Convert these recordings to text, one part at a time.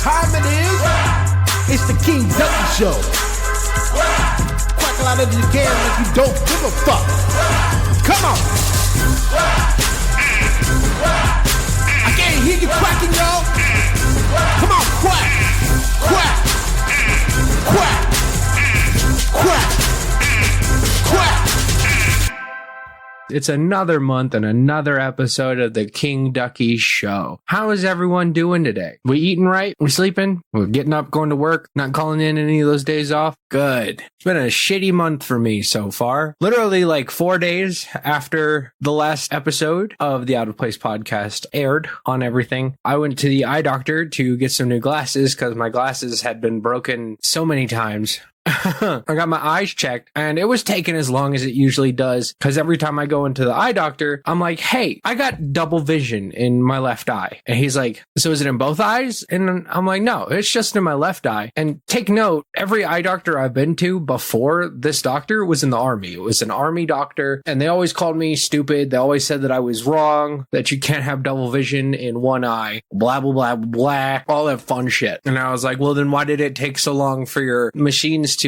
time it is? It's the King Ducky Show. Quack a lot if you can, like you don't give a fuck. Come on. I can't hear you quacking, y'all. Come on, quack. Quack. Quack. Quack. Quack. It's another month and another episode of the King Ducky Show. How is everyone doing today? We eating right? We sleeping? We're getting up, going to work, not calling in any of those days off? Good. It's been a shitty month for me so far. Literally like 4 days after the last episode of the Out of Place podcast aired on everything, I went to the eye doctor to get some new glasses because my glasses had been broken so many times. I got my eyes checked and it was taking as long as it usually does because every time I go into the eye doctor, I'm like, hey, I got double vision in my left eye. And he's like, so is it in both eyes? And I'm like, no, it's just in my left eye. And take note, every eye doctor I've been to before this doctor was in the army. It was an army doctor and they always called me stupid. They always said that I was wrong, that you can't have double vision in one eye, blah, blah, blah, blah, all that fun shit. And I was like, well, then why did it take so long for your machines to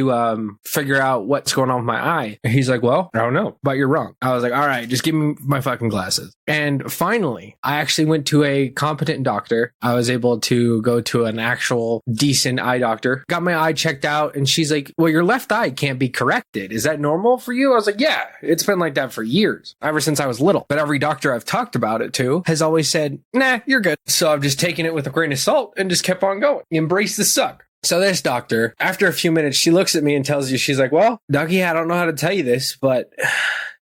figure out what's going on with my eye? And he's like, well, I don't know, but you're wrong. I was like, all right, just give me my fucking glasses. And finally, I actually went to a competent doctor. I was able to go to an actual decent eye doctor, got my eye checked out, and she's like, well, your left eye can't be corrected. Is that normal for you? I was like, yeah, it's been like that for years, ever since I was little. But every doctor I've talked about it to has always said, nah, you're good. So I've just taken it with a grain of salt and just kept on going. Embrace the suck. So this doctor, after a few minutes, she looks at me and tells you, she's like, well, Ducky, I don't know how to tell you this, but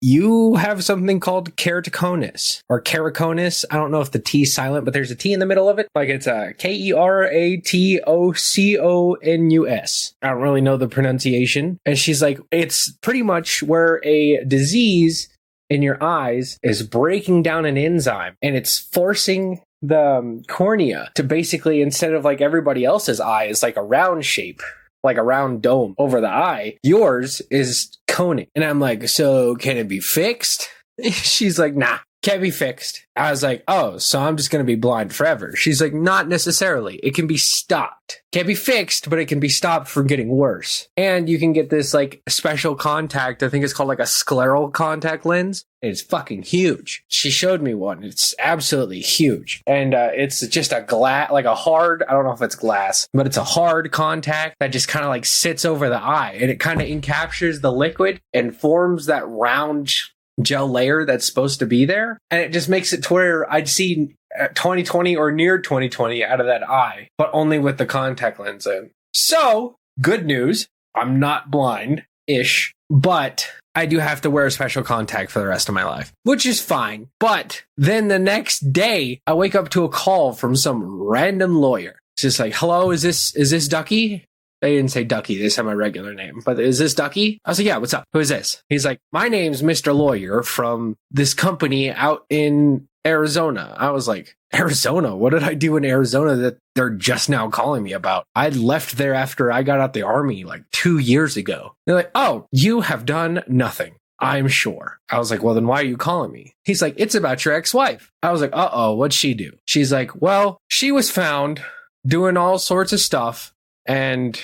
you have something called keratoconus or keratoconus. I don't know if the T is silent, but there's a T in the middle of it. Like it's a Keratoconus. I don't really know the pronunciation. And she's like, it's pretty much where a disease in your eyes is breaking down an enzyme and it's forcing the cornea to basically, instead of like everybody else's eye is like a round shape, like a round dome over the eye, yours is coning. And I'm like, so can it be fixed? She's like, nah, can't be fixed. I was like, oh, so I'm just going to be blind forever. She's like, not necessarily. It can be stopped. Can't be fixed, but it can be stopped from getting worse. And you can get this like special contact. I think it's called like a scleral contact lens. It's fucking huge. She showed me one. It's absolutely huge. And it's just a glass, like a hard, I don't know if it's glass, but it's a hard contact that just kind of like sits over the eye. And it kind of encaptures the liquid and forms that round gel layer that's supposed to be there. And it just makes it to where I'd see 20/20 or near 20/20 out of that eye, but only with the contact lens in. So, good news. I'm not blind-ish, but I do have to wear a special contact for the rest of my life, which is fine. But then the next day, I wake up to a call from some random lawyer. It's just like, hello, is this Ducky? They didn't say Ducky. They said my regular name. But is this Ducky? I was like, yeah, what's up? Who is this? He's like, my name's Mr. Lawyer from this company out in Arizona. I was like, Arizona? What did I do in Arizona that they're just now calling me about? I left there after I got out the army like 2 years ago. They're like, oh, you have done nothing, I'm sure. I was like, well, then why are you calling me? He's like, it's about your ex-wife. I was like, uh-oh, what'd she do? She's like, well, she was found doing all sorts of stuff. And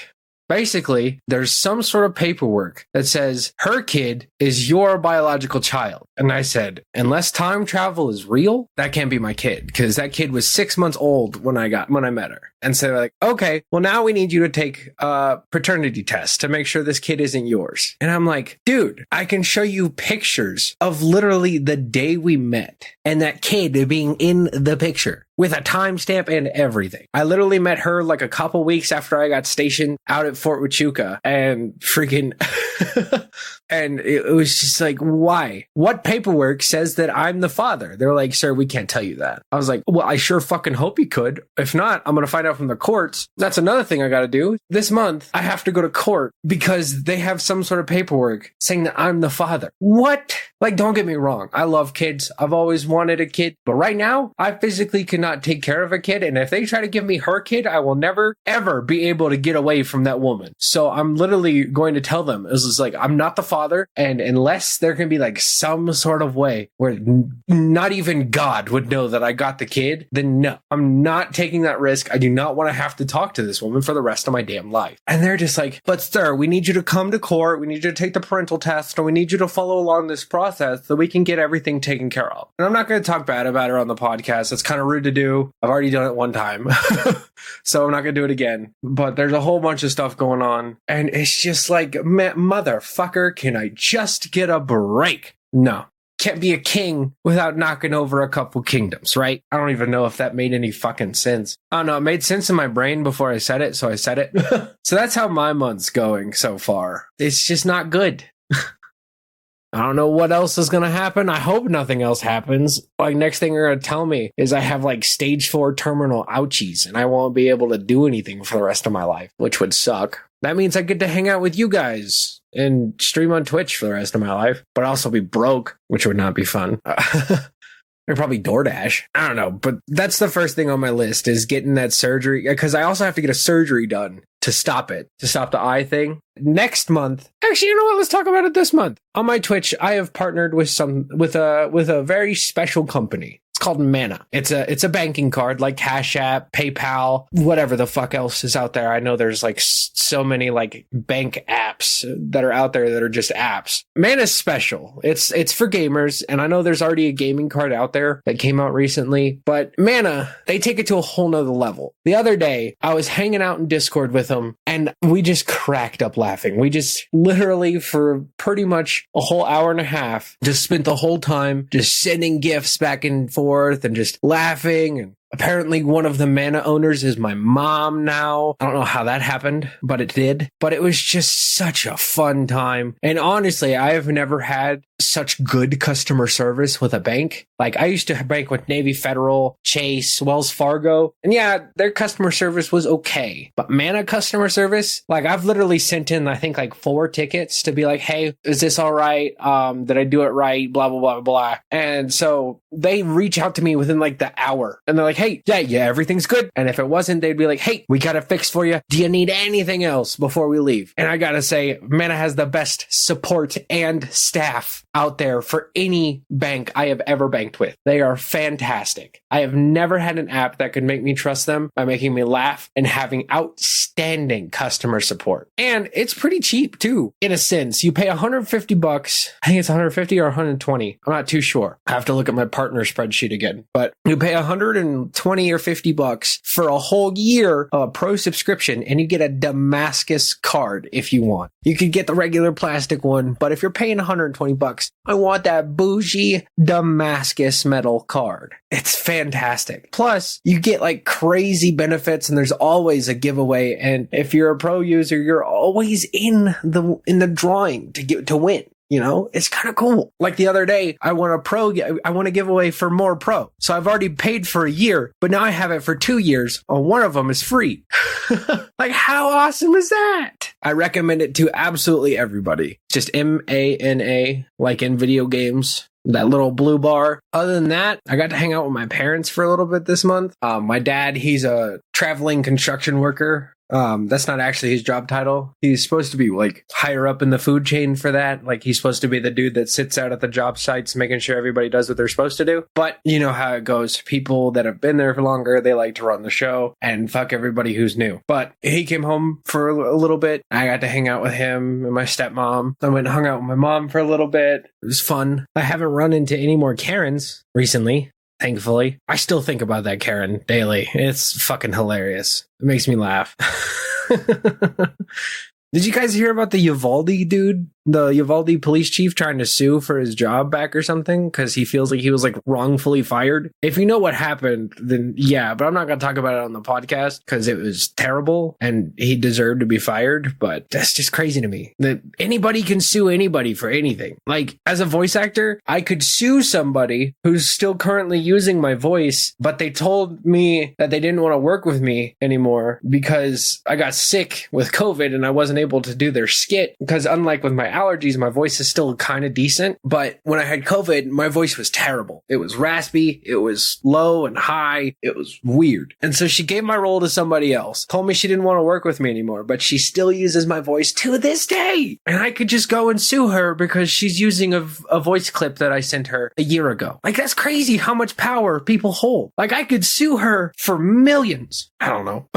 basically, there's some sort of paperwork that says her kid is your biological child. And I said, unless time travel is real, that can't be my kid, because that kid was 6 months old when I met her. And so they're like, okay, well, now we need you to take a paternity test to make sure this kid isn't yours. And I'm like, dude, I can show you pictures of literally the day we met and that kid being in the picture with a timestamp and everything. I literally met her like a couple weeks after I got stationed out at Fort Huachuca, and freaking and it was just like, why? What paperwork says that I'm the father? They're like, sir, we can't tell you that. I was like, well, I sure fucking hope you could. If not, I'm going to find out from the courts. That's another thing I got to do. This month, I have to go to court because they have some sort of paperwork saying that I'm the father. What? Like, don't get me wrong. I love kids. I've always wanted a kid. But right now, I physically cannot take care of a kid. And if they try to give me her kid, I will never, ever be able to get away from that woman. So I'm literally going to tell them, it's just like, I'm not the father. And unless there can be like some sort of way where not even God would know that I got the kid, then no, I'm not taking that risk. I do not want to have to talk to this woman for the rest of my damn life. And they're just like, but sir, we need you to come to court. We need you to take the parental test, and we need you to follow along this process so we can get everything taken care of. And I'm not going to talk bad about her on the podcast. It's kind of rude to do. I've already done it one time. So I'm not going to do it again. But there's a whole bunch of stuff going on. And it's just like, motherfucker, can I just get a break? No. Can't be a king without knocking over a couple kingdoms, right? I don't even know if that made any fucking sense. I don't know. It made sense in my brain before I said it, so I said it. So that's how my month's going so far. It's just not good. I don't know what else is going to happen. I hope nothing else happens. Like, next thing you're going to tell me is I have like stage 4 terminal ouchies and I won't be able to do anything for the rest of my life, which would suck. That means I get to hang out with you guys and stream on Twitch for the rest of my life, but also be broke, which would not be fun. Or probably DoorDash. I don't know, but that's the first thing on my list is getting that surgery, because I also have to get a surgery done to stop it, to stop the eye thing. Next month, actually, you know what? Let's talk about it this month. On my Twitch, I have partnered with a very special company. It's called Mana. It's a banking card like Cash App, PayPal, whatever the fuck else is out there. I know there's like so many like bank apps that are out there that are just apps. Mana's special. It's for gamers, and I know there's already a gaming card out there that came out recently, but Mana, they take it to a whole nother level. The other day, I was hanging out in Discord with them, and we just cracked up laughing. We just literally for pretty much a whole hour and a half just spent the whole time just sending gifts back and forth and just laughing. And apparently one of the Mana owners is my mom now. I don't know how that happened, but it did. But it was just such a fun time. And honestly, I have never had such good customer service with a bank. Like, I used to bank with Navy Federal, Chase, Wells Fargo. And yeah, their customer service was okay. But Mana customer service, like, I've literally sent in, I think, like 4 tickets to be like, hey, is this all right? Did I do it right? Blah, blah, blah, blah. And so they reach out to me within like the hour. And they're like, hey, yeah, everything's good. And if it wasn't, they'd be like, hey, we got it fixed for you. Do you need anything else before we leave? And I gotta say, Mana has the best support and staff out there for any bank I have ever banked with. They are fantastic. I have never had an app that could make me trust them by making me laugh and having outstanding customer support. And it's pretty cheap too, in a sense. You pay $150. I think it's 150 or 120. I'm not too sure. I have to look at my partner spreadsheet again. But you pay 120 or $50 for a whole year of a pro subscription, and you get a Damascus card if you want. You could get the regular plastic one, but if you're paying $120, I want that bougie Damascus metal card. It's fantastic. Plus, you get like crazy benefits, and there's always a giveaway. And if you're a pro user, you're always in the drawing to win. You know, it's kind of cool. Like the other day, I want to give away for more pro. So I've already paid for a year, but now I have it for 2 years. One of them is free. Like, how awesome is that? I recommend it to absolutely everybody. Just MANA, like in video games. That little blue bar. Other than that, I got to hang out with my parents for a little bit this month. My dad, he's a traveling construction worker. That's not actually his job title. He's supposed to be like higher up in the food chain for that. Like, he's supposed to be the dude that sits out at the job sites making sure everybody does what they're supposed to do. But you know how it goes. People that have been there for longer, they like to run the show and fuck everybody who's new. But he came home for a little bit. I got to hang out with him and my stepmom. I went and hung out with my mom for a little bit. It was fun. I haven't run into any more Karens recently. Thankfully, I still think about that Karen daily. It's fucking hilarious. It makes me laugh. Did you guys hear about the Uvalde dude? The Uvalde police chief trying to sue for his job back or something because he feels like he was like wrongfully fired. If you know what happened, then yeah, but I'm not going to talk about it on the podcast because it was terrible and he deserved to be fired. But that's just crazy to me that anybody can sue anybody for anything. Like, as a voice actor, I could sue somebody who's still currently using my voice, but they told me that they didn't want to work with me anymore because I got sick with COVID and I wasn't able to do their skit. Because unlike with my allergies, my voice is still kind of decent. But when I had COVID, my voice was terrible. It was raspy. It was low and high. It was weird. And so she gave my role to somebody else, told me she didn't want to work with me anymore, but she still uses my voice to this day. And I could just go and sue her because she's using a voice clip that I sent her a year ago. Like, that's crazy how much power people hold. Like, I could sue her for millions. I don't know.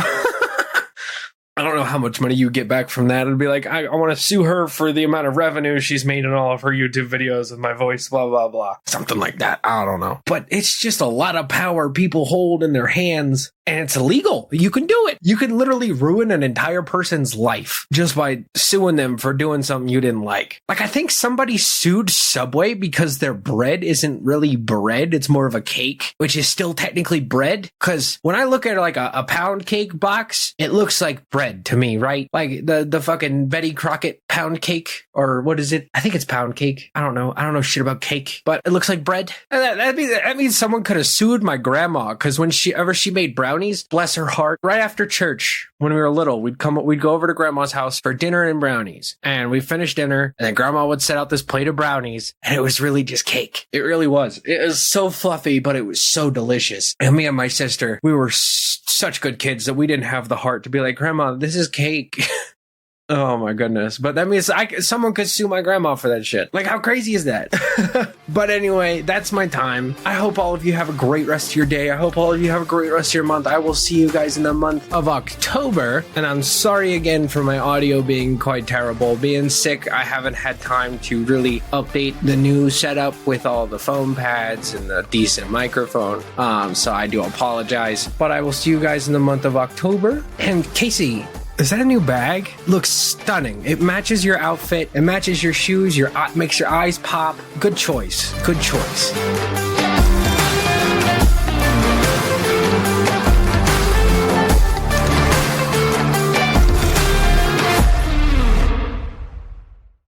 I don't know how much money you get back from that. It'd be like, I want to sue her for the amount of revenue she's made in all of her YouTube videos with my voice, blah, blah, blah. Something like that. I don't know. But it's just a lot of power people hold in their hands, and it's illegal. You can do it. You can literally ruin an entire person's life just by suing them for doing something you didn't like. Like, I think somebody sued Subway because their bread isn't really bread. It's more of a cake, which is still technically bread. Because when I look at like a pound cake box, it looks like bread to me, right? Like the fucking Betty Crockett pound cake, or what is it? I think it's pound cake. I don't know shit about cake, but it looks like bread. And that means someone could have sued my grandma, because when she made brownies, bless her heart, right after church when we were little, we'd go over to grandma's house for dinner and brownies, and we finished dinner, and then grandma would set out this plate of brownies, and it was really just cake. It really was. It was so fluffy, but it was so delicious. And me and my sister, we were such good kids that we didn't have the heart to be like, Grandma, this is cake. Oh my goodness. But that means someone could sue my grandma for that shit. Like, how crazy is that? But anyway, that's my time. I hope all of you have a great rest of your day. I hope all of you have a great rest of your month. I will see you guys in the month of October. And I'm sorry again for my audio being quite terrible. Being sick, I haven't had time to really update the new setup with all the foam pads and the decent microphone. So I do apologize. But I will see you guys in the month of October. And Casey, is that a new bag? Looks stunning. It matches your outfit. It matches your shoes. Makes your eyes pop. Good choice. Good choice.